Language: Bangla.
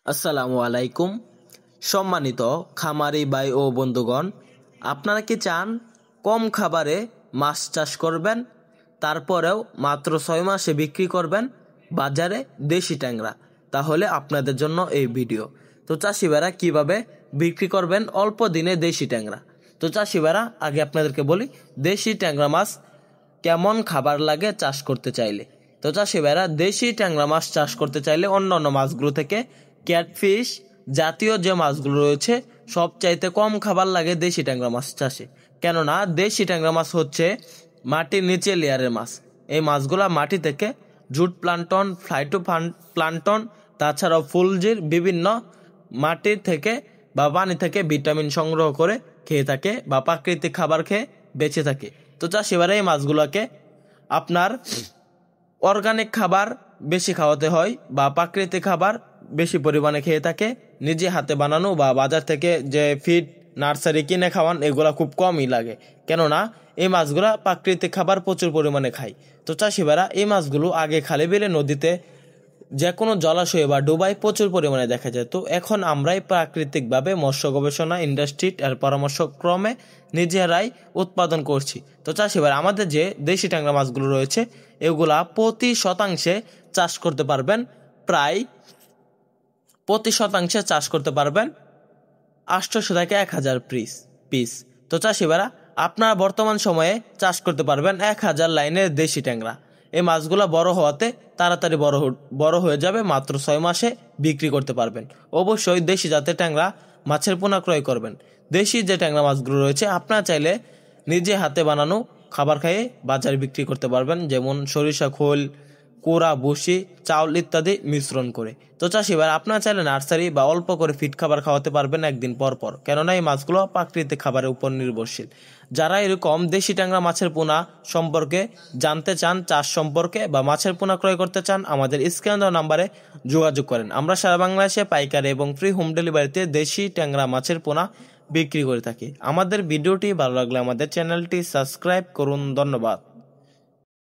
আসসালামু আলাইকুম। সম্মানিত খামারি ভাই ও বন্ধুগণ, আপনারা কি চান কম খাবারে মাছ চাষ করবেন, তারপরেও মাত্র 6 মাসে বিক্রি করবেন বাজারে দেশি ট্যাংরা? তাহলে আপনাদের জন্য এই ভিডিও। তো চাষি ভাইরা কীভাবে বিক্রি করবেন অল্প দিনে দেশি ট্যাংরা? তো চাষি ভাইরা, আগে আপনাদেরকে বলি দেশি ট্যাংরা মাছ কেমন খাবার লাগে চাষ করতে চাইলে। তো চাষি ভাইরা, দেশি ট্যাংরা মাছ চাষ করতে চাইলে অন্যান্য মাছগুলো থেকে ক্যাটফিশ জাতীয় যে মাছগুলো রয়েছে সবচাইতে কম খাবার লাগে দেশি ট্যাংরা মাছ চাষে। কেননা দেশি ট্যাংরা মাছ হচ্ছে মাটির নিচে লেয়ারের মাছ। এই মাছগুলা মাটি থেকে জুট প্লান্টন, ফ্লাইটো প্লান্টন, তাছাড়াও ফুলজির বিভিন্ন মাটির থেকে বা পানি থেকে ভিটামিন সংগ্রহ করে খেয়ে থাকে বা প্রাকৃতিক খাবার খেয়ে বেঁচে থাকে। তো চাষিবারা এই মাছগুলোকে আপনার অর্গানিক খাবার বেশি খাওয়াতে হয় বা প্রাকৃতিক খাবার বেশি পরিমাণে খেয়ে থাকে। নিজে হাতে বানানো বা বাজার থেকে যে ফিড নার্সারি কিনে খাওয়ান, এগুলা খুব কমই লাগে, কেননা এই মাছগুলা প্রাকৃতিক খাবার প্রচুর পরিমাণে খায়। তো চাষিবারা এই মাছগুলো আগে খালে বিলে নদীতে যে কোনো জলাশয়ে বা ডুবাই প্রচুর পরিমাণে দেখা যায়। তো এখন আমরাই প্রাকৃতিকভাবে মৎস্য গবেষণা ইন্ডাস্ট্রির পরামর্শক্রমে নিজেরাই উৎপাদন করছি। তো চাষিবার, আমাদের যে দেশি ট্যাংরা মাছগুলো রয়েছে এগুলা প্রতি শতাংশে চাষ করতে পারবেন, প্রায় প্রতি শতাংশে চাষ করতে পারবেন 800 থেকে 1000 পিস। তো চাষিবারা, আপনারা বর্তমান সময়ে চাষ করতে পারবেন 1000 লাইনের দেশি ট্যাংরা। এই মাছগুলো বড় হওয়াতে তাড়াতাড়ি বড় হয়ে যাবে, মাত্র 6 মাসে বিক্রি করতে পারবেন। অবশ্যই দেশি জাতের ট্যাংরা মাছের পোনা ক্রয় করবেন। দেশি যে ট্যাংরা মাছগুলো রয়েছে আপনারা চাইলে নিজে হাতে বানানো খাবার খাইয়ে বাজারে বিক্রি করতে পারবেন, যেমন সরিষা খোল, কোরা, বসি, চাউল ইত্যাদি মিশ্রণ করে। তো চাষিবার, আপনারা চাইলে নার্সারি বা অল্প করে ফিড খাবার খাওয়াতে পারবেন একদিন পর পর, কেননা এই মাছগুলো প্রাকৃতিক খাবারের উপর নির্ভরশীল। যারা এরকম দেশি ট্যাংরা মাছের পোনা সম্পর্কে জানতে চান, চাষ সম্পর্কে বা মাছের পোনা ক্রয় করতে চান, আমাদের স্ক্রিনে দেওয়া নাম্বারে যোগাযোগ করেন। আমরা সারা বাংলাদেশে পাইকারি এবং ফ্রি হোম ডেলিভারিতে দেশি ট্যাংরা মাছের পোনা বিক্রি করে থাকি। আমাদের ভিডিওটি ভালো লাগলে আমাদের চ্যানেলটি সাবস্ক্রাইব করুন। ধন্যবাদ।